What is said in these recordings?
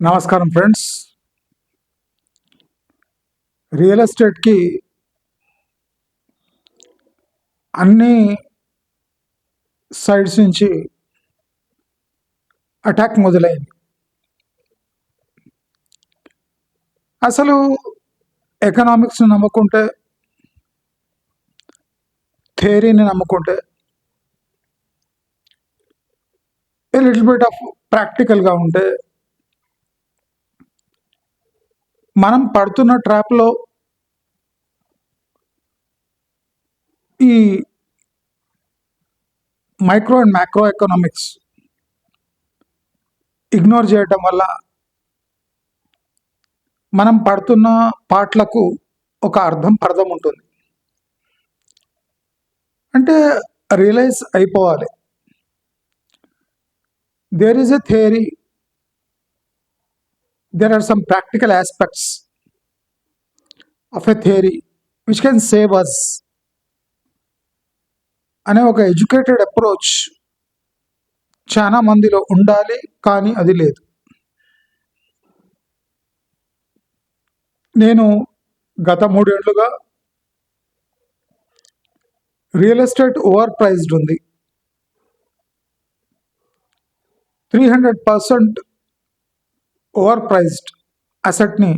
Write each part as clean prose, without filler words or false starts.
నమస్కారం friends. Real ఎస్టేట్కి అన్ని sides నుంచి అటాక్ మొదలైంది. అసలు ఎకనామిక్స్ని నమ్ముకుంటే, థియరీని నమ్ముకుంటే, ఏ లిటిల్ బిట్ ఆఫ్ ప్రాక్టికల్గా ఉంటే మనం పడుతున్న ట్రాప్లో ఈ micro and macro economics ignore చేయటం వల్ల మనం పడుతున్న పాటలకు ఒక పర్థం ఉంటుంది. అంటే రియలైజ్ అయిపోవాలి, there is a theory, there are some practical aspects of a theory which can save us అనే ఒక ఎడ్యుకేటెడ్ అప్రోచ్ చాలా మందిలో ఉండాలి, కానీ అది లేదు. నేను గత 3 ఏళ్లుగా రియల్ ఎస్టేట్ ఓవర్ ప్రైజ్డ్ ఉంది, 300% ఓవర్ ప్రైజ్డ్ అసెట్ని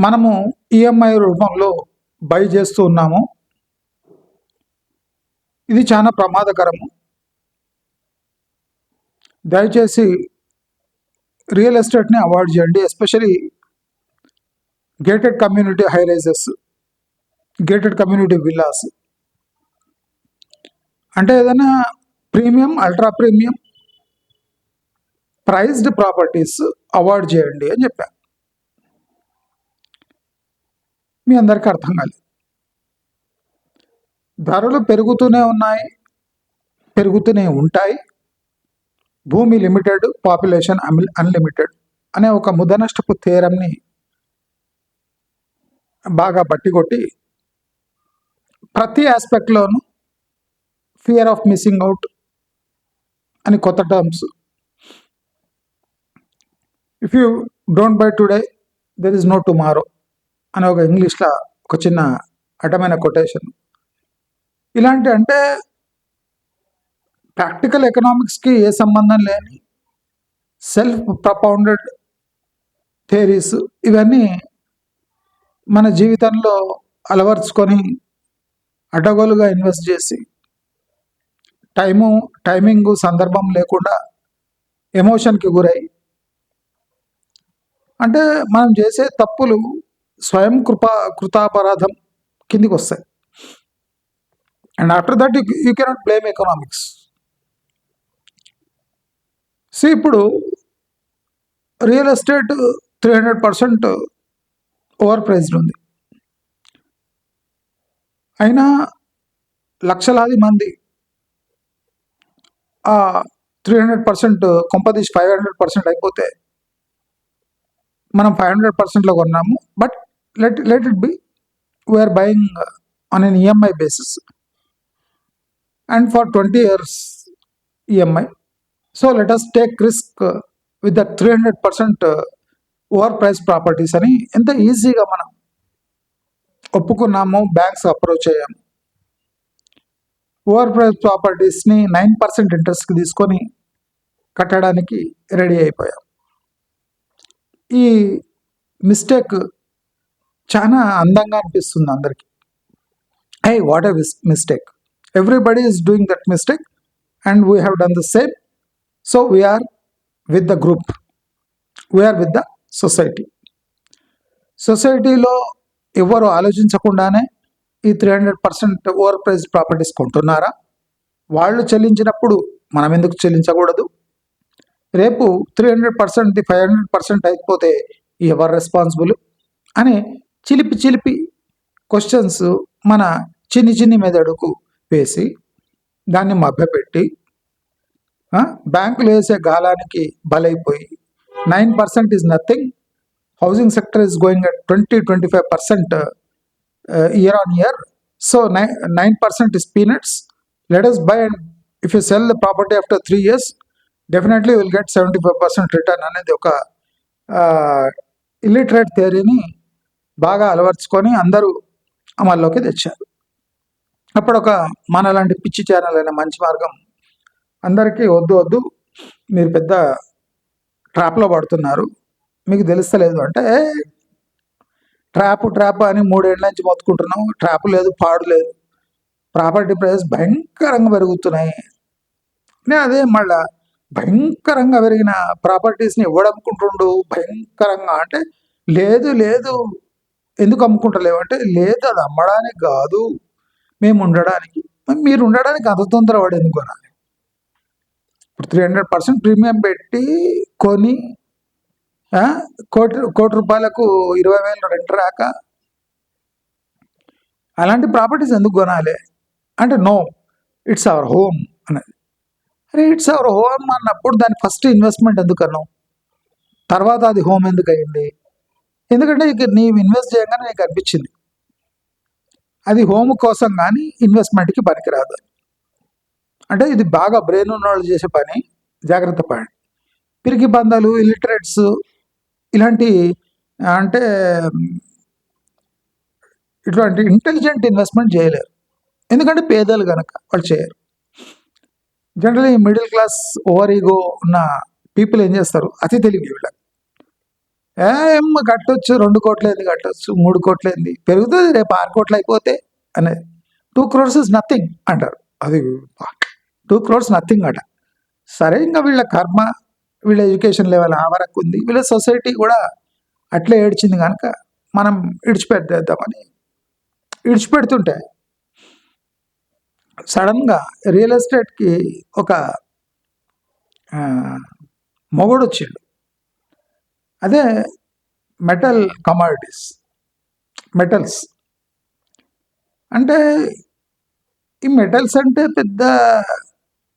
మనము ఈఎంఐ రూపంలో బై చేస్తూ ఉన్నాము. ఇది చాలా ప్రమాదకరము. దయచేసి రియల్ ఎస్టేట్ని అవాయిడ్ చేయండి, especially gated community high rises, gated community villas. అంటే ఏదైనా premium, ultra premium priced properties avoid చేయండి అని చెప్పాను. మీ అందరికీ అర్థం కాలేదు. ధరలు పెరుగుతూనే ఉన్నాయి, పెరుగుతూనే ఉంటాయి. భూమి లిమిటెడ్, పాపులేషన్ అన్లిమిటెడ్ అనే ఒక ముదనష్టపు థియరంని బాగా బట్టికొట్టి ప్రతి ఆస్పెక్ట్లోనూ ఫియర్ ఆఫ్ మిస్సింగ్ అవుట్ అని కొత్త terms, if you don't buy today there is no tomorrow అని ఒక ఇంగ్లీష్లో ఒక చిన్న అడ్డమైన కొటేషన్. ఇలాంటి అంటే ప్రాక్టికల్ ఎకనామిక్స్కి ఏ సంబంధం లేని సెల్ఫ్ ప్రపౌండెడ్ థియరీస్ ఇవన్నీ మన జీవితంలో అలవర్చుకొని అడ్డగోలుగా ఇన్వెస్ట్ చేసి టైమింగ్ సందర్భం లేకుండా ఎమోషన్కి గురై, అంటే మనం చేసే తప్పులు స్వయం కృతాపరాధం కిందికి వస్తాయి. And after that you cannot blame economics. So ఇప్పుడు రియల్ ఎస్టేట్ 300% ఓవర్ ప్రైజ్డ్ ఉంది. అయినా లక్షలాది మంది ఆ 300% కొంపదీసి 500% అయిపోతే మనం 500%లో కొన్నాము. But let it be, we're buying on an EMI basis and for 20 years EMI. So let us take risk with the 300% over price properties అని ఎంత ఈజీగా మనం ఒప్పుకున్నాము, బ్యాంక్స్ అప్రోచ్ అయ్యాము. ఓవర్ ప్రైస్ ప్రాపర్టీస్ని 9% ఇంట్రెస్ట్కి తీసుకొని కట్టడానికి రెడీ అయిపోయాం. ఈ మిస్టేక్ చాలా అందంగా అనిపిస్తుంది అందరికీ. Hey, what a mistake, everybody is doing that mistake and we have done the same. So we're with the group, we're with the society. సొసైటీలో ఎవరు ఆలోచించకుండానే ఈ 300% ఓవర్ ప్రైస్ ప్రాపర్టీస్ కొంటున్నారా? వాళ్ళు చెల్లించినప్పుడు మనం ఎందుకు చెల్లించకూడదు? రేపు 300% 500% అయిపోతే ఎవరు రెస్పాన్సిబుల్ అని చిలిపి క్వశ్చన్స్ మన చిన్ని మెదడుకు వేసి దాన్ని మభ్యపెట్టి బ్యాంకులు వేసే గాలానికి బలైపోయి 9% is nothing, housing sector is going at 20-25% year on year, so 9% is peanuts, let us buy, and if you sell the property after 3 years definitely you will get 75% return అనేది ఒక ఇల్లిటరేట్ థియరీని బాగా అలవర్చుకొని అందరూ అమల్లోకి తెచ్చారు. అప్పుడు ఒక మనలాంటి పిచ్చి ఛానల్ అయిన మంచి మార్గం అందరికీ వద్దు వద్దు, మీరు పెద్ద ట్రాప్లో పడుతున్నారు, మీకు తెలుస్తలేదు అంటే, ట్రాప్ అని 3 ఏళ్ళ నుంచి మొత్తుకుంటున్నాం, ట్రాప్ లేదు, పాడు లేదు, ప్రాపర్టీ ప్రైస్ భయంకరంగా పెరుగుతున్నాయి. అదే మళ్ళా భయంకరంగా పెరిగిన ప్రాపర్టీస్ని ఎవడమ్ముకుంటుండు భయంకరంగా అంటే, లేదు ఎందుకు అమ్ముకుంటలేవు అంటే, లేదు అది అమ్మడానికి కాదు, మేము ఉండడానికి. మీరు ఉండడానికి అంత తొందరపడి ఎందుకు కొనాలి? ఇప్పుడు 300% ప్రీమియం పెట్టి కొని కోటి రూపాయలకు 20,000 రెంట్ రాక అలాంటి ప్రాపర్టీస్ ఎందుకు కొనాలి అంటే, నో, ఇట్స్ అవర్ హోమ్ అనేది. అరే, ఇట్స్ అవర్ హోమ్ అన్నప్పుడు దాని ఫస్ట్ ఇన్వెస్ట్మెంట్ ఎందుకు అన్నావు? తర్వాత అది హోమ్ ఎందుకు అయింది? ఎందుకంటే ఇక నీవు ఇన్వెస్ట్ చేయగానే నీకు అనిపించింది అది హోమ్ కోసం కానీ ఇన్వెస్ట్మెంట్కి పనికిరాదు. అంటే ఇది బాగా బ్రెయిన్ ఉన్న వాళ్ళు చేసే పని, జాగ్రత్త పడండి. పిరికి బంధాలు, ఇల్లిటరేట్స్ ఇలాంటి అంటే ఇటువంటి ఇంటెలిజెంట్ ఇన్వెస్ట్మెంట్ చేయలేరు, ఎందుకంటే పేదలు కనుక వాళ్ళు చేయరు. Generally middle class over ego ఉన్న పీపుల్ ఏం చేస్తారు, అతి తెలివి వీళ్ళకి, ఏం కట్టొచ్చు, 2 కోట్లేంది కట్టొచ్చు, 3 కోట్లేంది పెరుగుతుంది, రేపు 6 కోట్లు అయిపోతే అనేది. 2 crores ఇస్ నథింగ్ అంటారు. అది 2 crores నథింగ్ అట. సరే, ఇంకా వీళ్ళ కర్మ, వీళ్ళ ఎడ్యుకేషన్ లెవెల్ ఆ వరకు ఉంది, వీళ్ళ సొసైటీ కూడా అట్లే ఏడ్చింది కనుక మనం ఇడిచిపెట్టేద్దామని ఇడిచిపెడుతుంటే సడన్గా రియల్ ఎస్టేట్కి ఒక మొగుడు వచ్చిండు. అదే మెటల్ కమాడిటీస్, మెటల్స్. అంటే ఈ మెటల్స్ అంటే పెద్ద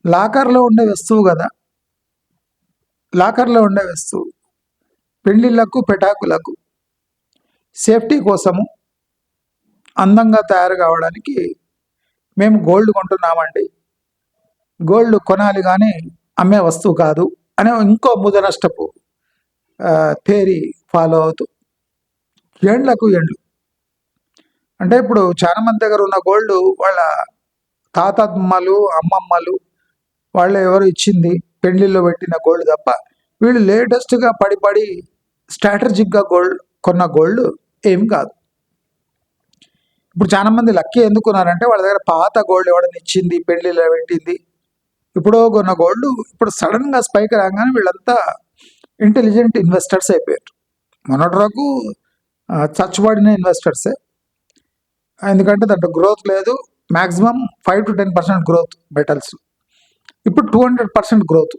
లాకర్లో ఉండే వస్తువు కదా, లాకర్లో ఉండే వస్తువు పెళ్ళిళ్ళకు, పెటాకులకు సేఫ్టీ కోసము అందంగా తయారు కావడానికి మేము గోల్డ్ కొంటున్నామండి, గోల్డ్ కొనాలి కానీ అమ్మే వస్తువు కాదు అనే ఇంకో ముదనష్టపు థియరీ ఫాలో అవుతూ ఏండ్లకు ఏండ్లు. అంటే ఇప్పుడు చాలా మంది దగ్గర ఉన్న గోల్డ్ వాళ్ళ తాతమ్మలు, అమ్మమ్మలు వాళ్ళు ఎవరు ఇచ్చింది పెళ్లిలో పెట్టిన గోల్డ్ తప్ప, వీళ్ళు లేటెస్ట్గా పడి స్ట్రాటజిక్గా కొన్న గోల్డ్ ఏం కాదు. ఇప్పుడు చాలా మంది లక్కీ ఎందుకున్నారంటే వాళ్ళ దగ్గర పాత గోల్డ్ ఎవడని ఇచ్చింది, పెళ్లిలో పెట్టింది, ఇప్పుడో కొన్న గోల్డ్ ఇప్పుడు సడన్గా స్పైక్ రాగానే వీళ్ళంతా ఇంటెలిజెంట్ ఇన్వెస్టర్స్ అయిపోయారు. మొన్నటి వరకు చచ్చుబడిన ఇన్వెస్టర్సే, ఎందుకంటే దాంట్లో గ్రోత్ లేదు, మ్యాక్సిమం 5 to 10% గ్రోత్ మెటల్స్. ఇప్పుడు 200% గ్రోత్,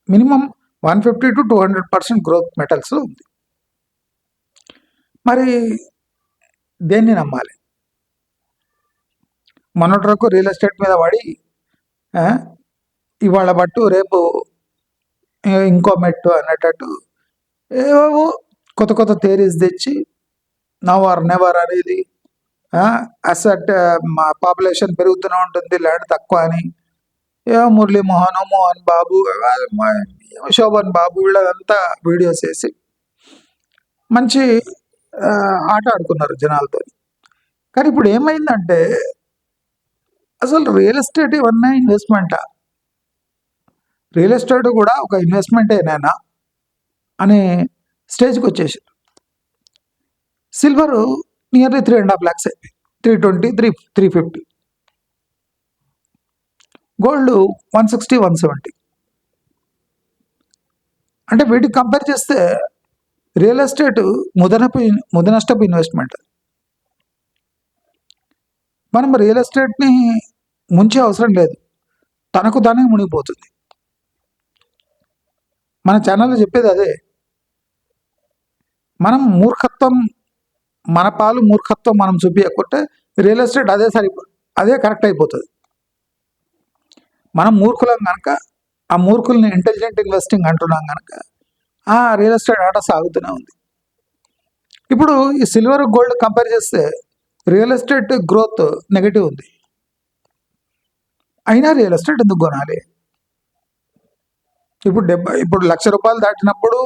మినిమం 150 to 200% గ్రోత్ మెటల్స్లో ఉంది. మరి దేన్ని నమ్మాలి? మొన్నటి వరకు రియల్ ఎస్టేట్ మీద పడి ఇవాళ పట్టు రేపు ఇంకో మెట్టు అన్నట్టు ఏవో కొత్త థియరీస్ తెచ్చి నవ్ ఆర్ నెవర్ అనేది, అసెట్ పాపులేషన్ పెరుగుతూనే ఉంటుంది, ల్యాండ్ తక్కువ అని, మోహన్ బాబు, శోభన్ బాబు వీళ్ళదంతా వీడియోస్ వేసి మంచి ఆట ఆడుకున్నారు జనాలతో. కానీ ఇప్పుడు ఏమైందంటే అసలు రియల్ ఎస్టేట్ ఇవన్నీ ఇన్వెస్ట్మెంటా? రియల్ ఎస్టేట్ కూడా ఒక ఇన్వెస్ట్మెంటేనా అనే స్టేజ్కి వచ్చేసారు. సిల్వరు నియర్లీ 3.5 lakhs అయిపోయి, 320, 350. గోల్డ్ 160, 170. అంటే వీటికి కంపేర్ చేస్తే రియల్ ఎస్టేట్ ముదనష్టపు ఇన్వెస్ట్మెంట్. మనం రియల్ ఎస్టేట్ని ముంచే అవసరం లేదు, తనకు తానే మునిగిపోతుంది. మన ఛానల్లో చెప్పేది అదే. మనం మూర్ఖత్వం, మన పాలు మూర్ఖత్వం మనం చూపించకుంటే రియల్ ఎస్టేట్ అదే కరెక్ట్ అయిపోతుంది. మనం మూర్ఖులం కనుక ఆ మూర్ఖుల్ని ఇంటెలిజెంట్ ఇన్వెస్టింగ్ అంటున్నాం కనుక ఆ రియల్ ఎస్టేట్ ఆట సాగుతూనే ఉంది. ఇప్పుడు ఈ సిల్వర్ గోల్డ్ కంపేర్ చేస్తే రియల్ ఎస్టేట్ గ్రోత్ నెగిటివ్ ఉంది, అయినా రియల్ ఎస్టేట్ ఎందుకు కొనాలి? ఇప్పుడు ₹1,00,000 దాటినప్పుడు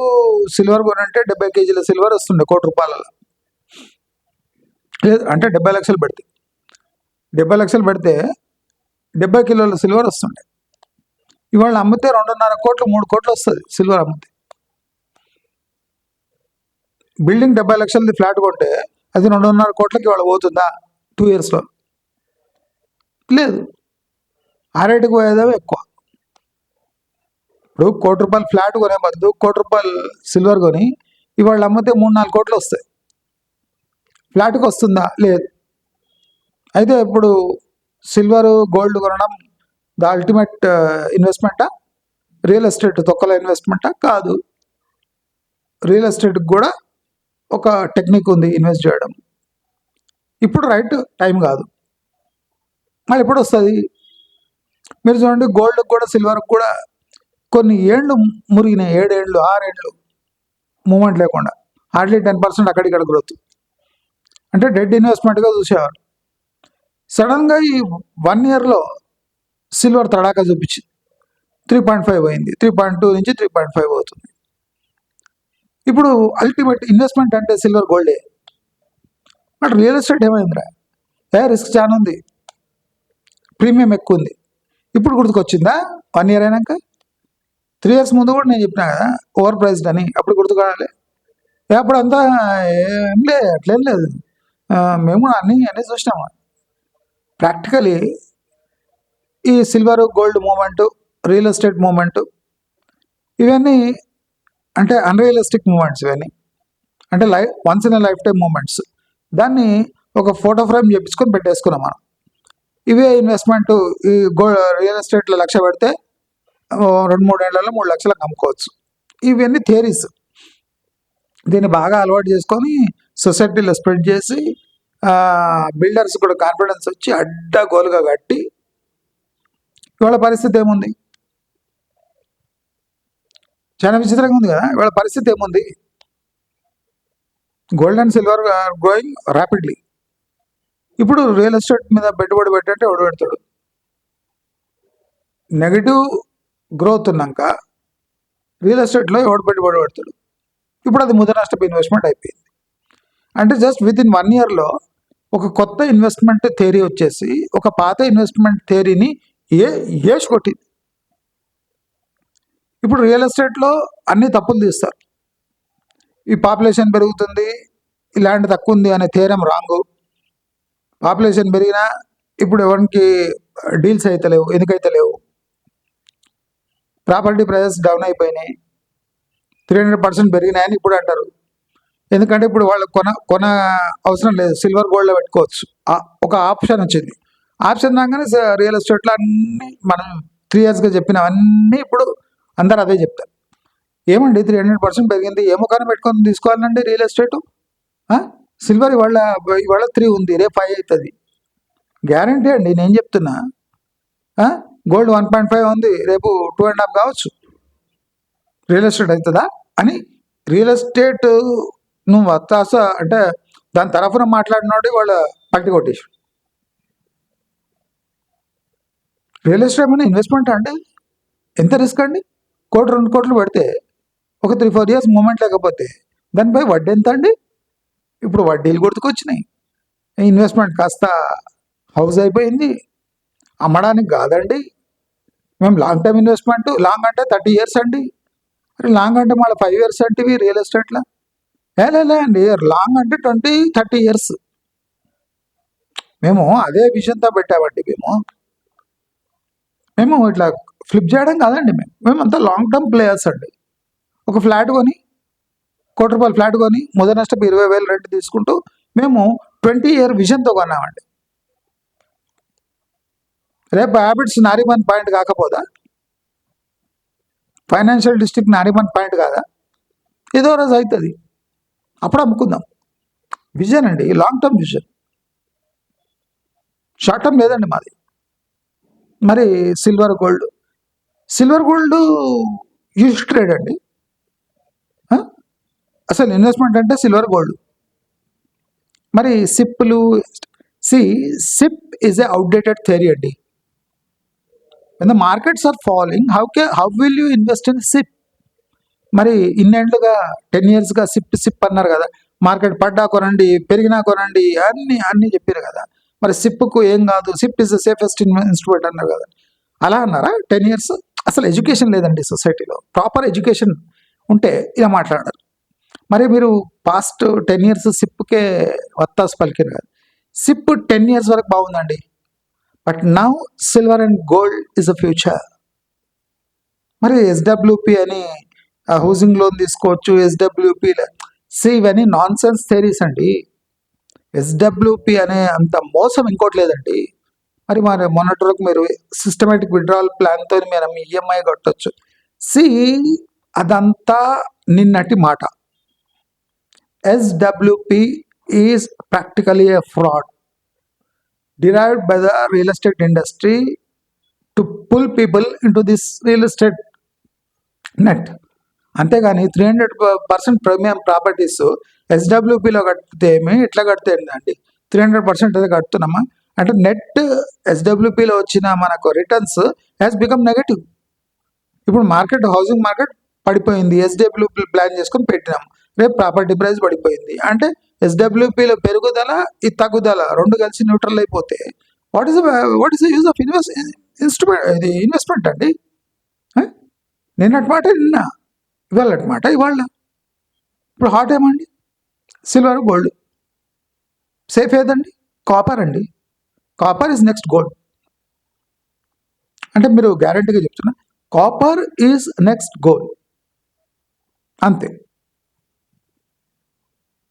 సిల్వర్ కొనంటే 70 కేజీల సిల్వర్ వస్తుండే ₹1,00,00,000. లేదు అంటే 70 లక్షలు పెడితే 70 లక్షలు పెడితే 70 కిలోల సిల్వర్ వస్తుండే. ఇవాళ అమ్మితే 2.5 కోట్లు 3 కోట్లు వస్తుంది సిల్వర్ అమ్మితే. బిల్డింగ్ 70 లక్షలది ఫ్లాట్ కొంటే అది 2.5 కోట్లకి ఇవాళ పోతుందా 2 ఇయర్స్లో? లేదు. ఆ రేటుకు పోయేదే ఎక్కువ. ఇప్పుడు ₹1,00,00,000 ఫ్లాట్ కొనే బదులు ₹1,00,00,000 సిల్వర్ కొని ఇవాళ అమ్మితే 3-4 కోట్లు వస్తాయి. ఫ్లాట్కి వస్తుందా? లేదు. అయితే ఇప్పుడు సిల్వర్ గోల్డ్ కొనడం ద అల్టిమేట్ ఇన్వెస్ట్మెంటా? రియల్ ఎస్టేట్ తొక్కల ఇన్వెస్ట్మెంటా? కాదు. రియల్ ఎస్టేట్కి కూడా ఒక టెక్నిక్ ఉంది ఇన్వెస్ట్ చేయడం. ఇప్పుడు రైట్ టైం కాదు. మళ్ళీ ఎప్పుడు వస్తుంది? మీరు చూడండి, గోల్డ్కి కూడా సిల్వర్కి కూడా కొన్ని ఏళ్ళు మురిగినాయి, 7 ఏళ్ళు 6 ఏళ్ళు మూమెంట్ లేకుండా, హార్డ్లీ 10% అక్కడిక్కడ గ్రోత్. అంటే డెడ్ ఇన్వెస్ట్మెంట్గా చూసేవారు. సడన్గా ఈ 1 ఇయర్లో సిల్వర్ తడాకా చూపించింది. 3.5 పోయింది, 3.2 నుంచి 3.5 అవుతుంది. ఇప్పుడు అల్టిమేట్ ఇన్వెస్ట్మెంట్ అంటే సిల్వర్ గోల్డే. బట్ రియల్ ఎస్టేట్ ఏమైందిరా? రిస్క్ చాలా ఉంది, ప్రీమియం ఎక్కువ ఉంది. ఇప్పుడు గుర్తుకొచ్చిందా 1 ఇయర్ అయినాక? 3 ఇయర్స్ ముందు కూడా నేను చెప్పినా కదా ఓవర్ ప్రైస్డ్ అని. అప్పుడు గుర్తుకోవాలి. అప్పుడు అంతా ఏం లేదు, అట్లేం లేదు. మేము అన్నీ చూసినాము. ప్రాక్టికలీ ఈ silver gold moment, real estate moment, ఇవన్నీ అంటే అన్రియలిస్టిక్ మూమెంట్స్. ఇవన్నీ అంటే once in life time moments. దాన్ని ఒక ఫోటో ఫ్రేమ్ చేపించుకొని పెట్టేసుకున్నాం మనం. ఇవే ఇన్వెస్ట్మెంట్. ఈ రియల్ ఎస్టేట్లో 1,00,000 పెడితే 2-3 ఏళ్లలో 3 లక్షలకు అమ్ముకోవచ్చు. ఇవన్నీ థియరీస్. దీన్ని బాగా అలవాటు చేసుకొని సొసైటీలో స్ప్రెడ్ చేసి బిల్డర్స్ కూడా కాన్ఫిడెన్స్ వచ్చి అడ్డగోలుగా కట్టి ఇవాళ పరిస్థితి ఏముంది? చాలా విచిత్రంగా ఉంది కదా. ఇవాళ పరిస్థితి ఏముంది? Gold and silver or growing rapidly. ఇప్పుడు రియల్ ఎస్టేట్ మీద పెట్టుబడి పెట్టంటే ఎవడు పెడతాడు? నెగిటివ్ గ్రోత్ ఉన్నాక రియల్ ఎస్టేట్లో ఎవడు పెట్టుబడి పెడతాడు? ఇప్పుడు అది ముద్ర నష్టపు ఇన్వెస్ట్మెంట్ అయిపోయింది. అంటే జస్ట్ విత్ ఇన్ 1 ఇయర్లో ఒక కొత్త ఇన్వెస్ట్మెంట్ థియరీ వచ్చేసి ఒక పాత ఇన్వెస్ట్మెంట్ థియరీని ఏష్ కొట్టింది. ఇప్పుడు రియల్ ఎస్టేట్లో అన్ని తప్పులు తీస్తారు. ఈ పాపులేషన్ పెరుగుతుంది, ఈ ల్యాండ్ తక్కువ ఉంది అనే థియరం రాంగు. పాపులేషన్ పెరిగినా ఇప్పుడు ఎవరికి డీల్స్ అయితే లేవు. ఎందుకైతే లేవు? ప్రాపర్టీ ప్రైజెస్ డౌన్ అయిపోయినాయి, 300% పెరిగినాయని ఇప్పుడు అంటారు. ఎందుకంటే ఇప్పుడు వాళ్ళకి కొన అవసరం లేదు, సిల్వర్ గోల్డ్లో పెట్టుకోవచ్చు. ఒక ఆప్షన్ వచ్చింది. ఆప్షన్ రాగానే రియల్ ఎస్టేట్లో అన్నీ మనం 3 ఇయర్స్గా చెప్పినవన్నీ ఇప్పుడు అందరు అదే చెప్తారు. ఏమండి 300% పెరిగింది, ఏమో కానీ పెట్టుకొని తీసుకోవాలండి రియల్ ఎస్టేటు. సిల్వర్ ఇవాళ 3 ఉంది, రేపు 5 అవుతుంది. గ్యారంటీ అండి, నేను చెప్తున్నా. గోల్డ్ 1.5 ఉంది, రేపు 2.5 కావచ్చు. రియల్ ఎస్టేట్ అవుతుందా అని రియల్ ఎస్టేట్ నువ్వు వత్తాస అంటే దాని తరఫున మాట్లాడినాడు వాళ్ళ పట్టి కొట్టేసి. రియల్ ఎస్టేట్ మీద ఇన్వెస్ట్మెంట్ అంటే ఎంత రిస్క్ అండి? 1-2 కోట్లు పెడితే ఒక 3-4 ఇయర్స్ మూమెంట్ లేకపోతే దానిపై వడ్డీ ఎంత అండి? ఇప్పుడు వడ్డీలు గుర్తుకొచ్చినాయి. ఇన్వెస్ట్మెంట్ కాస్త హౌస్ అయిపోయింది. అమ్మడానికి కాదండి, మేము లాంగ్ టైం ఇన్వెస్ట్మెంట్. లాంగ్ అంటే 30 ఇయర్స్ అండి. అరే లాంగ్ అంటే మళ్ళీ 5 ఇయర్స్ అంటే రియల్ ఎస్టేట్లో లే అండి. లాంగ్ అంటే 20-30 ఇయర్స్. మేము అదే విజన్తో పెట్టామండి. మేము ఇట్లా ఫ్లిప్ చేయడం కాదండి. మేమంతా లాంగ్ టర్మ్ ప్లేయర్స్ అండి. ఒక ఫ్లాట్ కొని ₹1,00,00,000 ఫ్లాట్ కొని ముద్ర నష్టపు 20,000 రెంట్ తీసుకుంటూ మేము 20 ఇయర్ విజన్తో కొన్నామండి. రేపు హ్యాబిట్స్ నారిమన్ పాయింట్ కాకపోదా? ఫైనాన్షియల్ డిస్ట్రిక్ట్ నారిమన్ పాయింట్ కాదా? ఏదో రోజు అవుతుంది, అప్పుడు అమ్ముకుందాం. విజన్ అండి, long term vision, short term లేదండి మాది. మరి సిల్వర్ గోల్డ్ యూజ్ ట్రేడ్ అండి. అసలు ఇన్వెస్ట్మెంట్ అంటే సిల్వర్ గోల్డ్. మరి SIP is a outdated theory అండి. when the markets are falling, how will you invest in SIP? మరి ఇన్నేళ్లుగా 10 yearsగా సిప్ అన్నారు కదా, మార్కెట్ పడ్డా కొనండి, పెరిగినా కొనండి, అన్నీ చెప్పారు కదా. మరి సిప్కు ఏం కాదు, SIP is the safest instrument అన్నారు కదా. అలా అన్నారా 10 years? అసలు ఎడ్యుకేషన్ లేదండి సొసైటీలో. ప్రాపర్ ఎడ్యుకేషన్ ఉంటే ఇలా మాట్లాడారు. మరి మీరు పాస్ట్ 10 years సిప్కే వత్తాసు పలికారు కదా. సిప్ 10 years వరకు బాగుందండి. But now silver and gold is the future. మరి ఎస్డబ్ల్యూపి అని హౌసింగ్ లోన్ తీసుకోవచ్చు, ఎస్డబ్ల్యూపి ఇవన్నీ నాన్ సెన్స్ థియరీస్ అండి. ఎస్డబ్ల్యూపి అనే అంత మోసం ఇంకోటి లేదండి. మరి మొన్నటి వరకు మీరు సిస్టమేటిక్ విత్డ్రావల్ ప్లాన్తో మీరు మీ ఈఎంఐ కట్టొచ్చు. అదంతా నిన్నటి మాట. SWP is practically a fraud derived by the real estate industry to pull people into this real estate net. అంతేగాని 300% ప్రీమియం ప్రాపర్టీస్ ఎస్డబ్ల్యూపీలో కడితే ఇట్లా కడితే ఏంటండి 300% అయితే కడుతున్నామా అంటే నెట్ ఎస్డబ్ల్యూపీలో వచ్చిన మనకు రిటర్న్స్ హ్యాస్ బికమ్ నెగటివ్. ఇప్పుడు హౌసింగ్ మార్కెట్ పడిపోయింది, ఎస్డబ్ల్యూపీ ప్లాన్ చేసుకొని పెట్టినాం, రేపు ప్రాపర్టీ ప్రైస్ పడిపోయింది అంటే ఎస్డబ్ల్యూపీలో పెరుగుదల ఈ తగ్గుదల రెండు కలిసి న్యూట్రల్ అయిపోతే what is the use of investment అండి. నిన్నటి మాట నిన్న, ఇవాళటి మాట ఇవాళ. ఇప్పుడు హాట్ ఏమండి? Silver, gold. సేఫ్ ఏదండి? కాపర్ అండి. Copper is next gold. అంటే మీరు గ్యారంటీగా చెప్తున్నా, కాపర్ ఈజ్ నెక్స్ట్ గోల్డ్, అంతే.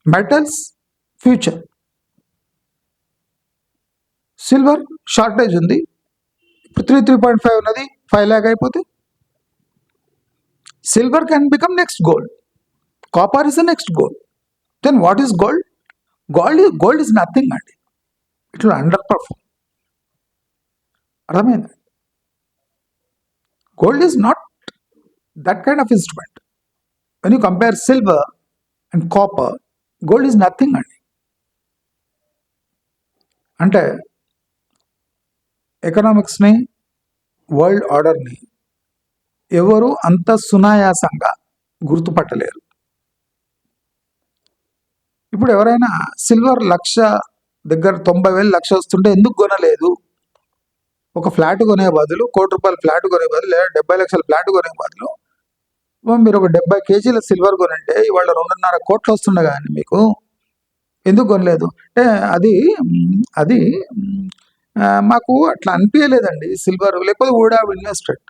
Metals future. సిల్వర్ షార్టేజ్ ఉంది, ఇప్పుడు 3.5 ఉన్నది 5 lakh అయిపోతే silver can become next gold. Copper is the next gold. Then what is gold? Gold is nothing అండి. It will underperform. అర్థమైంది? Gold is not that kind of instrument. When you compare silver and copper, gold is nothing అండి. అంటే ఎకనామిక్స్ని, world ఆర్డర్ని ఎవరు అంత సునాయాసంగా గుర్తుపట్టలేరు. ఇప్పుడు ఎవరైనా సిల్వర్ 1,00,000 దగ్గర 90,000 లక్ష వస్తుంటే ఎందుకు కొనలేదు? ఒక ఫ్లాట్ కొనే బదులు, ₹1,00,00,000 ఫ్లాట్ కొనే బదులు, లేదా 70 లక్షల ఫ్లాట్ కొనే బదులు మీరు ఒక 70 kgs సిల్వర్ కొనంటే ఇవాళ 2.5 కోట్లు వస్తుండే కానీ మీకు ఎందుకు కొనలేదు? అంటే అది మాకు అట్లా అనిపించలేదండి సిల్వర్, లేకపోతే వుడ్ హావ్ ఇన్వెస్టెడ్.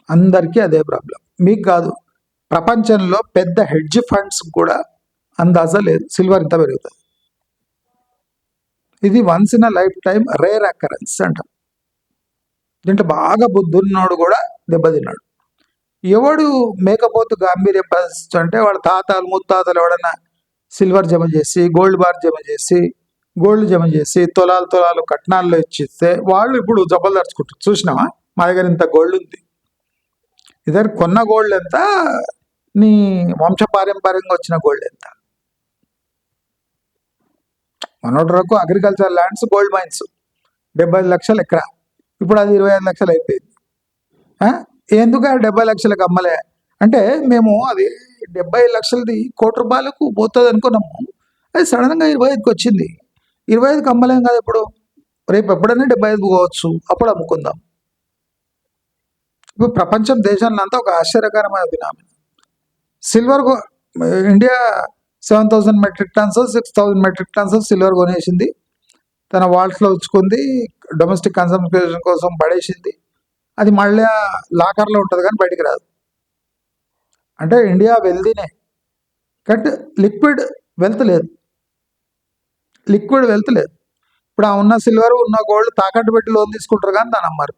అందరికీ అదే ప్రాబ్లం, మీకు కాదు. ప్రపంచంలో పెద్ద హెడ్జ్ ఫండ్స్ కూడా అందాజ లేదు సిల్వర్ ఇంత పెరుగుతుంది. ఇది once in a life time rare occurrence అంటాం. దీంట్లో బాగా బుద్ధున్నోడు కూడా దెబ్బతిన్నాడు. ఎవడు మేకపోతు గాంభీర్యం ప్రదర్శించు అంటే వాళ్ళ తాతలు ముత్తాతలు ఎవడన్నా సిల్వర్ జమ చేసి, గోల్డ్ బార్ జమ చేసి, గోల్డ్ జమ చేసి తులాలు కట్నాల్లో ఇచ్చిస్తే వాళ్ళు ఇప్పుడు జబ్బలు దర్చుకుంటారు. చూసినావా, మా దగ్గర ఇంత గోల్డ్ ఉంది. ఇద్దరు కొన్న గోల్డ్ ఎంత, నీ వంశపారంపర్యంగా వచ్చిన గోల్డ్ ఎంత? మనోటి వరకు అగ్రికల్చర్ ల్యాండ్స్, గోల్డ్ మైన్స్ 75 లక్షలు ఎకరా, ఇప్పుడు అది 25 లక్షలు అయిపోయింది. ఎందుకు 70 లక్షలకు అమ్మలే అంటే మేము అది 70 లక్షలది ₹1,00,00,000 పోతుంది అనుకున్నాము. అది సడన్గా 25కి వచ్చింది. 25కి అమ్మలేం కదా. ఇప్పుడు రేపు ఎప్పుడైనా 75 పోవచ్చు, అప్పుడు అమ్ముకుందాం. ఇప్పుడు ప్రపంచం దేశాన్ని అంతా ఒక ఆశ్చర్యకరమైన phenomena. Silver India 7,000 metric tons 6,000 metric tons silver కొనేసింది, తన వాల్ట్లో ఉంచుకుంది, డొమెస్టిక్ కన్సంప్షన్ కోసం పడేసింది. అది మళ్ళీ లాకర్లో ఉంటుంది కానీ బయటికి రాదు. అంటే ఇండియా వెల్దీనే, కాబట్టి లిక్విడ్ వెల్త్ లేదు. ఇప్పుడు ఆ ఉన్న సిల్వర్, ఉన్న గోల్డ్ తాకట్టు పెట్టి లోన్ తీసుకుంటారు కానీ దాని అమ్మారు.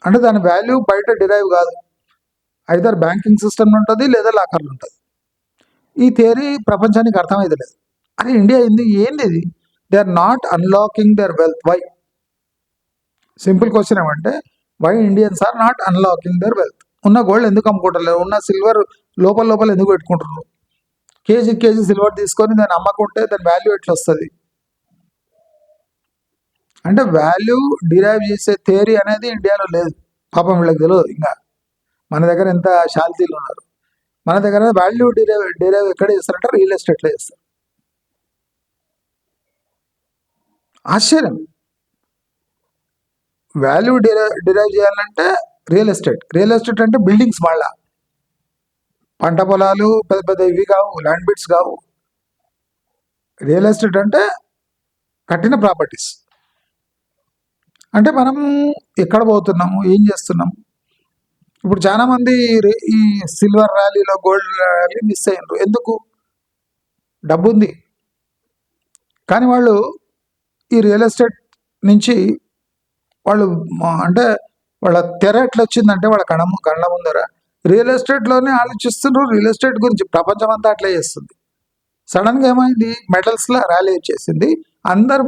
అంటే దాని వాల్యూ బయట డిరైవ్ కాదు, ఐదర్ బ్యాంకింగ్ సిస్టమ్ ఉంటుంది లేదా లాకర్లు ఉంటుంది. ఈ థియరీ ప్రపంచానికి అర్థమైతే లేదు. అరే ఇండియా ఏంది ఇది? They are not unlocking their wealth. Why? Simple question ఏమంటే, why Indians are not unlocking their wealth? ఉన్న గోల్డ్ ఎందుకు అమ్ముకుంటారు? ఉన్న సిల్వర్ లోపల ఎందుకు పెట్టుకుంటారు? కేజీ సిల్వర్ తీసుకొని దాన్ని అమ్మకుంటే దాని వాల్యూ ఎట్లా వస్తుంది? అంటే వాల్యూ డిరైవ్ చేసే థియరీ అనేది ఇండియాలో లేదు. పాపం వీళ్ళకి తెలియదు. ఇంకా మన దగ్గర ఎంత శాల్తీలు ఉన్నారు. మన దగ్గర వాల్యూ డిరైవ్ ఎక్కడ చేస్తారంటే రియల్ ఎస్టేట్లో చేస్తారు. ఆశ్చర్యం. వాల్యూ డిరైవ్ చేయాలంటే రియల్ ఎస్టేట్ అంటే బిల్డింగ్స్, మళ్ళా పంట పొలాలు, పెద్ద పెద్ద ఇవి కావు, ల్యాండ్ బిట్స్ కావు. రియల్ ఎస్టేట్ అంటే కట్టిన ప్రాపర్టీస్. అంటే మనం ఎక్కడ పోతున్నాము, ఏం చేస్తున్నాము? ఇప్పుడు చాలా మంది ఈ సిల్వర్ ర్యాలీలో, గోల్డ్ ర్యాలీ మిస్ అయ్యారు. ఎందుకు? డబ్బు ఉంది, కానీ వాళ్ళు ఈ రియల్ ఎస్టేట్ నుంచి వాళ్ళు అంటే వాళ్ళ తెర ఎట్లా వచ్చిందంటే వాళ్ళ కళ్ళ ముందర రియల్ ఎస్టేట్లోనే ఆలోచిస్తున్నారు. రియల్ ఎస్టేట్ గురించి ప్రపంచం అంతా అట్లే చేస్తుంది. సడన్గా ఏమైంది? మెటల్స్లో ర్యాలీ వచ్చేసింది, అందరు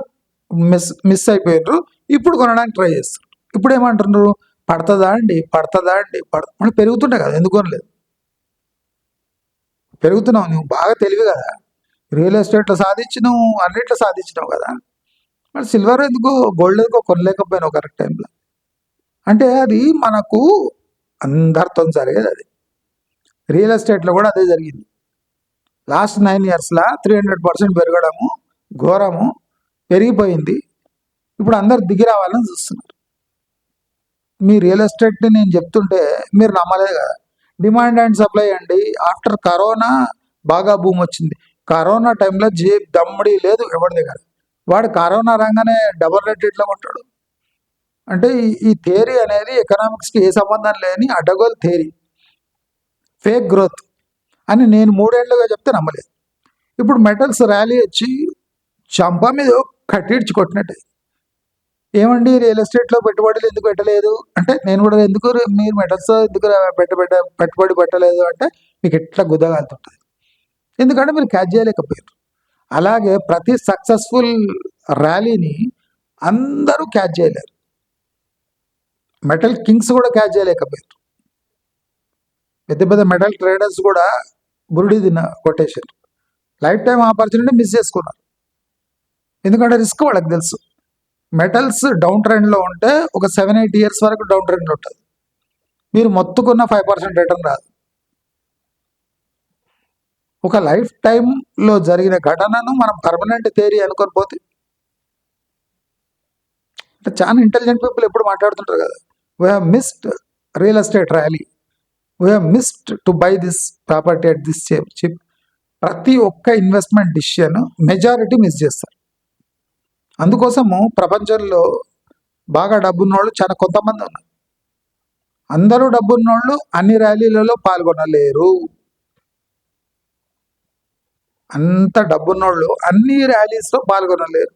మిస్ అయిపోయినారు. ఇప్పుడు కొనడానికి ట్రై చేస్తారు. ఇప్పుడు ఏమంటున్నారు? పడుతుందా అండి మళ్ళీ పెరుగుతుంటాయి కదా, ఎందుకు కొనలేదు? పెరుగుతున్నావు, నువ్వు బాగా తెలివి కదా, రియల్ ఎస్టేట్లో సాధించినావు, అన్నిట్లో సాధించినావు కదా, మరి సిల్వర్ ఎందుకు, గోల్డ్ ఎందుకో కొనలేకపోయినావు కరెక్ట్ టైంలో? అంటే అది మనకు అందరితో జరిగేది. అది రియల్ ఎస్టేట్లో కూడా అదే జరిగింది. లాస్ట్ 9 yearsలో 300% పెరగడము, ఘోరము, పెరిగిపోయింది. ఇప్పుడు అందరు దిగి రావాలని చూస్తున్నారు. మీ రియల్ ఎస్టేట్ని నేను చెప్తుంటే మీరు నమ్మలేదు కదా. డిమాండ్ అండ్ సప్లై అండి. ఆఫ్టర్ కరోనా బాగా భూమి వచ్చింది. కరోనా టైంలో దమ్ముడి లేదు ఎవరి దగ్గర. వాడు కరోనా రాగానే డబల్ రేట్ కొంటాడు. అంటే ఈ థియరీ అనేది ఎకనామిక్స్కి ఏ సంబంధం లేని అడ్డగోల్ థియరీ, ఫేక్ గ్రోత్ అని నేను 3 ఏళ్ళుగా చెప్తే నమ్మలేదు. ఇప్పుడు మెటల్స్ ర్యాలీ వచ్చి చంప మీద కట్టిడ్చి కొట్టినట్టే. ఏమండి రియల్ ఎస్టేట్లో పెట్టుబడులు ఎందుకు పెట్టలేదు అంటే, నేను కూడా ఎందుకు మీరు మెటల్స్ ఎందుకు పెట్టుబడి పెట్టలేదు అంటే మీకు ఎట్లా గుద్దగాలుతుంటుంది. ఎందుకంటే మీరు క్యాచ్ చేయలేకపోయారు. అలాగే ప్రతి సక్సెస్ఫుల్ ర్యాలీని అందరూ క్యాచ్ చేయలేరు. మెటల్ కింగ్స్ కూడా క్యాచ్ చేయలేకపోయారు. పెద్ద పెద్ద మెటల్ ట్రేడర్స్ కూడా బురుడి కొట్టేశారు. లైఫ్ టైం ఆపర్చునిటీ మిస్ చేసుకున్నారు. ఎందుకంటే రిస్క్ వాళ్ళకి తెలుసు. మెటల్స్ డౌన్ ట్రెండ్లో ఉంటే ఒక 7-8 years వరకు డౌన్ ట్రెండ్లో ఉంటుంది. మీరు మొత్తుకున్న 5% రిటర్న్ రాదు. ఒక లైఫ్ టైంలో జరిగిన ఘటనను మనం పర్మనెంట్ థియరీ అనుకొని పోతే, అంటే చాలా ఇంటెలిజెంట్ పీపుల్ ఎప్పుడు మాట్లాడుతుంటారు కదా, we have missed real estate rally, we have missed to buy this property at this chip. ప్రతి ఒక్క ఇన్వెస్ట్మెంట్ డిసిషన్ మెజారిటీ మిస్ చేస్తారు. అందుకోసము ప్రపంచంలో బాగా డబ్బున్నోళ్ళు చాలా కొంతమంది ఉన్నారు. అందరూ డబ్బున్నోళ్ళు అన్ని ర్యాలీలలో పాల్గొనలేరు. అంత డబ్బున్నోళ్ళు అన్ని ర్యాలీస్లో పాల్గొనలేరు.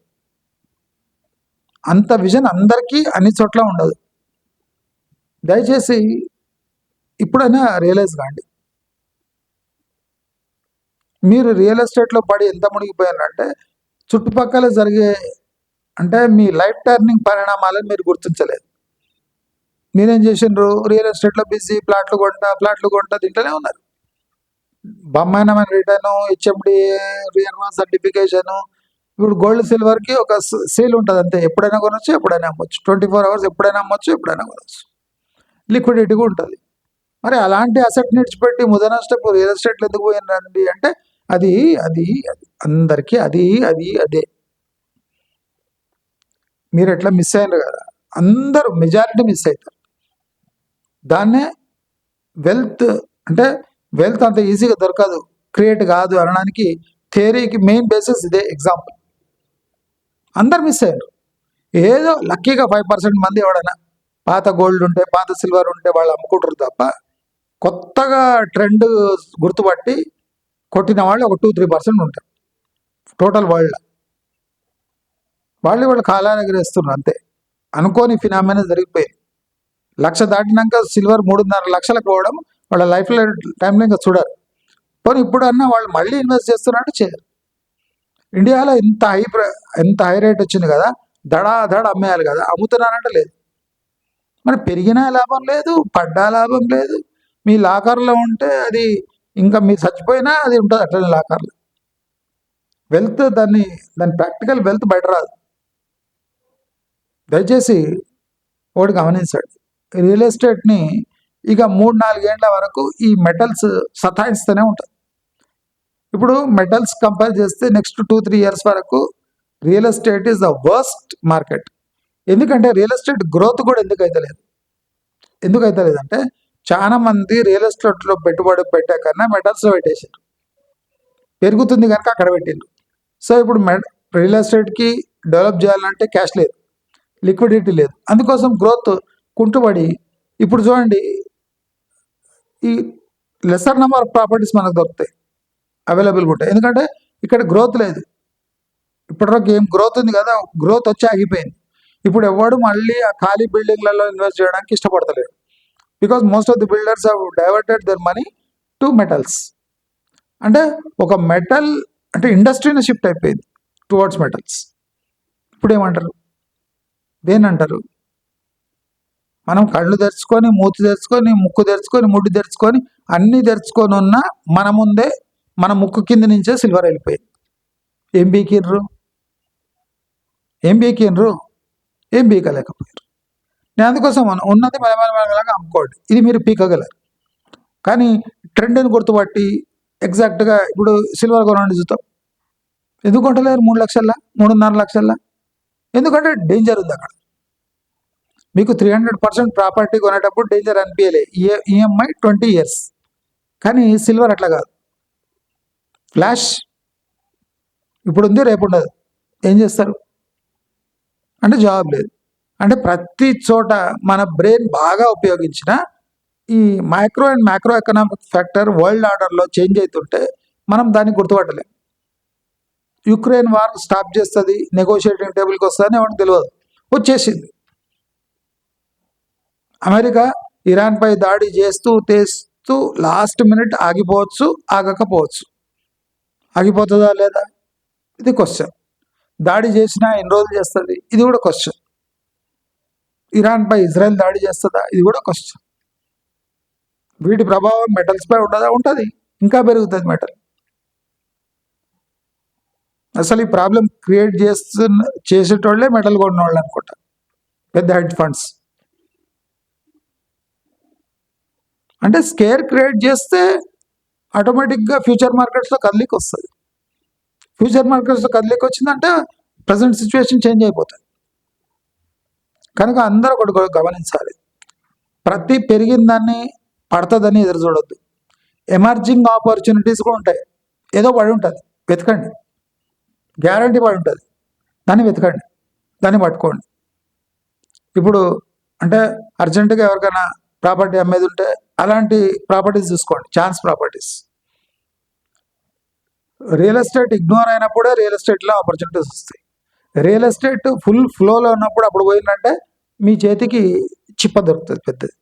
అంత విజన్ అందరికీ అన్ని చోట్ల ఉండదు. దయచేసి ఇప్పుడైనా రియలైజ్ కాండి. మీరు రియల్ ఎస్టేట్లో పడి ఎంత మునిగిపోయారంటే చుట్టుపక్కల జరిగే అంటే మీ లైఫ్ టర్నింగ్ పరిణామాలను మీరు గుర్తించలేదు. మీరేం చేసిండ్రు? రియల్ ఎస్టేట్లో బిజీ, ప్లాట్లు కొంటా తింటూనే ఉన్నారు. బొమ్మాయినమైన రిటర్న్, హెచ్ఎండి, రియర్మాన్ సర్టిఫికేషను. ఇప్పుడు గోల్డ్ సిల్వర్కి ఒక సేల్ ఉంటుంది అంతే. ఎప్పుడైనా కొనొచ్చు, ఎప్పుడైనా అమ్మొచ్చు. 24 hours ఎప్పుడైనా అమ్మొచ్చు, ఎప్పుడైనా కొనొచ్చు. లిక్విడిటీగా ఉంటుంది. మరి అలాంటి అసెట్ నిడిచిపెట్టి ముదన స్టెప్ రియల్ ఎస్టేట్లో ఎందుకు పోయినండి అంటే అది అది అందరికీ అదే. మీరు ఎట్లా మిస్ అయినారు కదా, అందరూ మెజారిటీ మిస్ అవుతారు. దాన్నే వెల్త్ అంటే వెల్త్ అంత ఈజీగా దొరకదు, క్రియేట్ కాదు అనడానికి థియరీకి మెయిన్ బేసిస్ ఇదే ఎగ్జాంపుల్. అందరు మిస్ అయ్యారు. ఏదో లక్కీగా 5% మంది ఎవడైనా పాత గోల్డ్ ఉంటే, పాత సిల్వర్ ఉంటే వాళ్ళు అమ్ముకుంటారు తప్ప, కొత్తగా ట్రెండ్ గుర్తుపట్టి కొట్టిన వాళ్ళు ఒక 2-3% ఉంటారు టోటల్ వరల్డ్. వాళ్ళు కాలాన్ని ఎగరేస్తున్నారు అంతే. అనుకోని ఫినామినా జరిగిపోయింది. 1,00,000 దాటినాక సిల్వర్ 3.5 లక్షలకు పోవడం వాళ్ళ లైఫ్ టైంలో ఇంకా చూడరు. కానీ ఇప్పుడన్నా వాళ్ళు మళ్ళీ ఇన్వెస్ట్ చేస్తున్నట్టు చేయరు. ఇండియాలో ఎంత హై రేట్ వచ్చింది కదా, దడ అమ్మేయాలి కదా, అమ్ముతున్నారంటే లేదు. మరి పెరిగినా లాభం లేదు, పడ్డా లాభం లేదు. మీ లాకర్లో ఉంటే అది ఇంకా మీరు చచ్చిపోయినా అది ఉంటుంది అట్లనే లాకర్లో. వెల్త్ దాని ప్రాక్టికల్ వెల్త్ బయట రాదు. దయచేసి ఒకటి గమనించండి, రియల్ ఎస్టేట్ని ఇక 3-4 ఏళ్ల వరకు ఈ మెటల్స్ సతాయిస్తూనే ఉంటుంది. ఇప్పుడు మెటల్స్ కంపేర్ చేస్తే నెక్స్ట్ 2-3 ఇయర్స్ వరకు real estate is the worst market. ఎందుకంటే రియల్ ఎస్టేట్ గ్రోత్ కూడా ఎందుకు అయితే లేదంటే చాలా మంది రియల్ ఎస్టేట్లో పెట్టుబడి పెట్టే కన్నా మెటల్స్లో పెట్టేసారు. పెరుగుతుంది కనుక అక్కడ పెట్టిండ్రు. సో ఇప్పుడు రియల్ ఎస్టేట్కి డెవలప్ చేయాలంటే క్యాష్ లేదు, లిక్విడిటీ లేదు, అందుకోసం గ్రోత్ కుంటుబడి ఇప్పుడు చూడండి, ఈ లెసర్ నెంబర్ ఆఫ్ ప్రాపర్టీస్ మనకు దొరుకుతాయి, అవైలబుల్గా ఉంటాయి. ఎందుకంటే ఇక్కడ గ్రోత్ లేదు. ఇప్పటివరకు ఏం గ్రోత్ ఉంది కదా, గ్రోత్ వచ్చి ఆగిపోయింది. ఇప్పుడు ఎవడు మళ్ళీ ఆ ఖాళీ బిల్డింగ్లలో ఇన్వెస్ట్ చేయడానికి ఇష్టపడతలేడు. Because most of the builders have diverted their money to metals. అంటే ఒక మెటల్ అంటే ఇండస్ట్రీని షిఫ్ట్ అయిపోయింది టువర్డ్స్ మెటల్స్. ఇప్పుడు ఏమంటారు, దేనంటారు? మనం కళ్ళు తెరుచుకొని, మూతి తెరుచుకొని, ముక్కు తెరుచుకొని, ముడ్డు తెరుచుకొని, అన్నీ తెరుచుకొని ఉన్న మన ముందే మన ముక్కు కింద నుంచే సిల్వర్ వెళ్ళిపోయింది. ఏం బీకిండ్రు? ఏం బీకలేకపోయారు. నేను అందుకోసం ఉన్నది మలమలలాగా అమ్ముకోండి, ఇది మీరు పీకగలరు. కానీ ట్రెండ్ని గుర్తుపట్టి ఎగ్జాక్ట్గా ఇప్పుడు సిల్వర్ కొనండి చూద్దాం. ఎందుకు కొంటలేరు 3 లక్షల 3.5 లక్షల? ఎందుకంటే డేంజర్ ఉంది అక్కడ. మీకు 300% ప్రాపర్టీ కొనేటప్పుడు డేంజర్ అనిపించలే, ఈఎంఐ 20 years. కానీ సిల్వర్ అట్లా కాదు, ఫ్లాష్ ఇప్పుడు ఉంది రేపు ఉండదు. ఏం చేస్తారు అంటే జాబ్ లేదు. అంటే ప్రతి చోట మన బ్రెయిన్ బాగా ఉపయోగించిన ఈ micro and macro economic factor world ఆర్డర్లో చేంజ్ అవుతుంటే మనం దాన్ని గుర్తుపట్టలేం. యుక్రెయిన్ వార్ స్టాప్ చేస్తుంది, నెగోషియేటింగ్ టేబుల్కి వస్తుందని ఎవరికి తెలియదు, వచ్చేసింది. అమెరికా ఇరాన్పై దాడి చేస్తూ లాస్ట్ మినిట్ ఆగిపోవచ్చు, ఆగకపోవచ్చు. ఆగిపోతుందా లేదా ఇది క్వశ్చన్. దాడి చేసినా ఎన్ని రోజులు చేస్తుంది ఇది కూడా క్వశ్చన్. ఇరాన్పై ఇజ్రాయెల్ దాడి చేస్తుందా ఇది కూడా క్వశ్చన్. వీటి ప్రభావం మెటల్స్పై ఉండదా? ఉంటుంది, ఇంకా పెరుగుతుంది మెటల్. అసలు ఈ ప్రాబ్లం క్రియేట్ చేసేటోళ్ళే మెటల్ కొన్న వాళ్ళు అనుకుంటా, పెద్ద హెడ్ ఫండ్స్. అంటే స్కేర్ క్రియేట్ చేస్తే ఆటోమేటిక్గా ఫ్యూచర్ మార్కెట్స్లో కదలిక వస్తుంది. ఫ్యూచర్ మార్కెట్స్లో కదలిక వచ్చిందంటే ప్రజెంట్ సిచ్యువేషన్ చేంజ్ అయిపోతుంది. కనుక అందరూ ఒకటి గమనించాలి, ప్రతి పెరిగిన దాన్ని పడుతుందని ఎదురు చూడొద్దు. ఎమర్జింగ్ ఆపర్చునిటీస్ కూడా ఉంటాయి, ఏదో పడి ఉంటుంది, వెతకండి. గ్యారంటీ పడి ఉంటుంది, దాన్ని వెతకండి, దాన్ని పట్టుకోండి. ఇప్పుడు అంటే అర్జెంటుగా ఎవరికైనా ప్రాపర్టీ అమ్మేది ఉంటే అలాంటి ప్రాపర్టీస్ చూసుకోండి, chance properties. Real estate ignore అయినప్పుడే రియల్ ఎస్టేట్లో ఆపర్చునిటీస్ వస్తాయి. రియల్ ఎస్టేట్ ఫుల్ ఫ్లోలో ఉన్నప్పుడు అప్పుడు పోయిందంటే మీ చేతికి చిప్ప దొరుకుతుంది పెద్దది.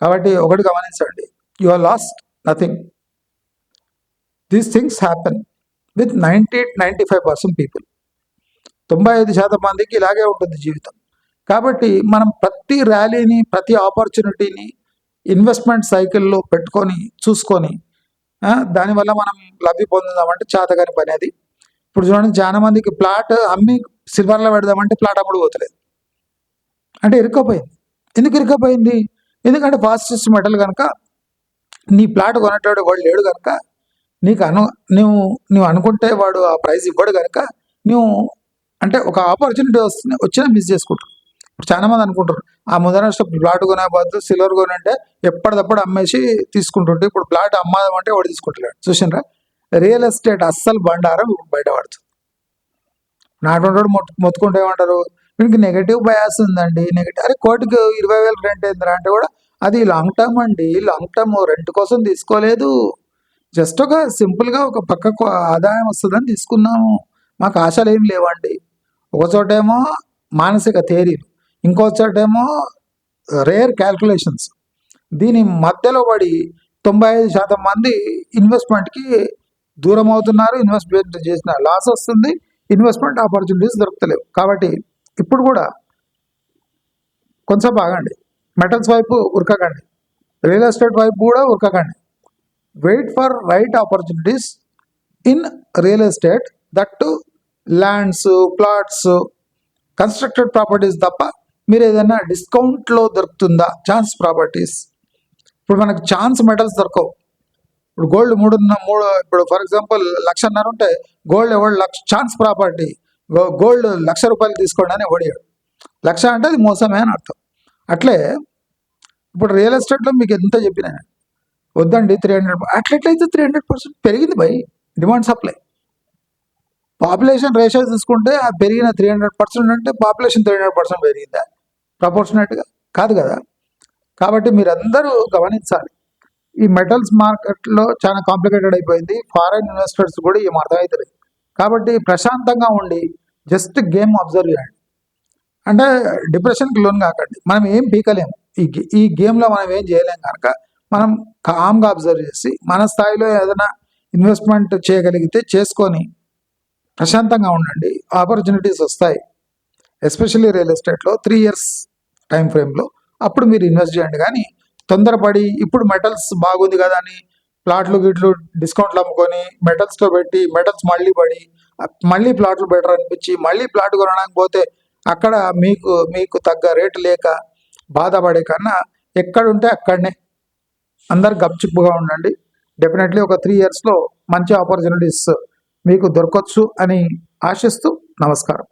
కాబట్టి ఒకటి గమనించండి, you are lost nothing. These things happen with 90-95% people. 95% మందికి ఇలాగే ఉంటుంది జీవితం. కాబట్టి మనం ప్రతి ర్యాలీని, ప్రతి ఆపర్చునిటీని ఇన్వెస్ట్మెంట్ సైకిల్లో పెట్టుకొని చూసుకొని దానివల్ల మనం లబ్ధి పొందుదామంటే చేతగాని పని అది. ఇప్పుడు చూడండి, చాలా మందికి ప్లాట్ అమ్మి సిల్వర్లో పెడదామంటే ప్లాట్ అమ్ముడు పోతలేదు, అంటే ఇరుక్కపోయింది. ఎందుకు ఇరుక్కపోయింది? ఎందుకంటే ఫాస్టెస్ట్ మెటల్ కనుక, నీ ప్లాట్ కొనేటోడు వాడు లేడు కనుక, నువ్వు అనుకుంటే వాడు ఆ ప్రైస్ ఇవ్వడు కనుక నువ్వు అంటే ఒక ఆపర్చునిటీ వచ్చినా మిస్ చేసుకుంటారు. ఇప్పుడు చాలా మంది అనుకుంటారు, ఆ ముందర ప్లాట్ కొనే బదులు సిల్వర్ కొనంటే ఎప్పటికప్పుడు అమ్మేసి తీసుకుంటుంటే ఇప్పుడు ప్లాట్ అమ్మాదంటే వాడు తీసుకుంటున్నాడు. చూసినరా, రియల్ ఎస్టేట్ అస్సలు బండారం బయటపడుతుంది. నాటువంటి మొత్తుకుంటే ఏమంటారు, వీనికి నెగటివ్ బయాస్ ఉందండి, నెగటివ్. అరే కోటికి 20,000 రెంట్ ఏందిరా అంటే కూడా అది లాంగ్ టర్మ్ అండి, లాంగ్ టర్మ్ రెంట్ కోసం తీసుకోలేదు, జస్ట్ ఒక సింపుల్గా ఒక పక్కకు ఆదాయం వస్తుందని తీసుకున్నాము, మాకు ఆశలు ఏం లేవండి. ఒకచోటేమో మానసిక థియరీలు, ఇంకో చోటేమో రేర్ క్యాల్కులేషన్స్. దీని మధ్యలో పడి 95% మంది ఇన్వెస్ట్మెంట్కి దూరం అవుతున్నారు. ఇన్వెస్ట్మెంట్ చేసిన లాస్ వస్తుంది, ఇన్వెస్ట్మెంట్ ఆపర్చునిటీస్ దొరుకుతలేవు. కాబట్టి ఇప్పుడు కూడా కొంచెం బాగండి, మెటల్స్ వైపు ఉరకకండి, రియల్ ఎస్టేట్ వైపు కూడా ఉరకకండి. Wait for right opportunities in real estate, that to lands, plots, constructed properties తప్ప మీరు ఏదైనా డిస్కౌంట్లో దొరుకుతుందా ఛాన్స్ ప్రాపర్టీస్? ఇప్పుడు మనకు ఛాన్స్ మెటల్స్ దొరకవు. ఇప్పుడు గోల్డ్ ఇప్పుడు ఫర్ ఎగ్జాంపుల్ 1,00,000 ఉంటే గోల్డ్ ఎవడు ఛాన్స్ ప్రాపర్టీ గోల్డ్ ₹1,00,000 తీసుకోండి అని ఎవడియాడు. 1,00,000 అంటే అది మోసమే అని అర్థం. అట్లే ఇప్పుడు రియల్ ఎస్టేట్లో మీకు ఎంత చెప్పినా వద్దండి 300, అట్లయితే 300% పెరిగింది by demand supply. Population ratio తీసుకుంటే ఆ పెరిగిన 300% అంటే పాపులేషన్ 300% పెరిగిందా ప్రపోర్షనేట్గా? కాదు కదా. కాబట్టి మీరందరూ గమనించాలి, ఈ మెటల్స్ మార్కెట్లో చాలా కాంప్లికేటెడ్ అయిపోయింది. ఫారెన్ ఇన్వెస్టర్స్ కూడా ఏం అర్థమవుతుంది. కాబట్టి ప్రశాంతంగా ఉండి జస్ట్ గేమ్ అబ్జర్వ్ చేయండి. అంటే డిప్రెషన్కి లోన్ కాకండి. మనం ఏం పీకలేము ఈ గేమ్లో, మనం ఏం చేయలేం కనుక మనం కామ్గా అబ్జర్వ్ చేసి మన స్థాయిలో ఏదైనా ఇన్వెస్ట్మెంట్ చేయగలిగితే చేసుకొని ప్రశాంతంగా ఉండండి. ఆపర్చునిటీస్ వస్తాయి, ఎస్పెషల్లీ రియల్ ఎస్టేట్లో 3 years టైం ఫ్రేమ్లో. అప్పుడు మీరు ఇన్వెస్ట్ చేయండి. కానీ తొందరపడి ఇప్పుడు మెటల్స్ బాగుంది కదా అని ప్లాట్లు గిట్లు డిస్కౌంట్లు అమ్ముకొని మెటల్స్లో పెట్టి మెటల్స్ మళ్ళీ పడి మళ్ళీ ప్లాట్లు బెటర్ అనిపించి మళ్ళీ ప్లాట్ కొనడానికి పోతే అక్కడ మీకు తగ్గ రేటు లేక బాధపడే కన్నా ఎక్కడుంటే అక్కడనే అందరు గప్చుప్పుగా ఉండండి. డెఫినెట్లీ ఒక 3 yearsలో మంచి ఆపర్చునిటీస్ మీకు దొరకవచ్చు అని ఆశిస్తూ నమస్కారం.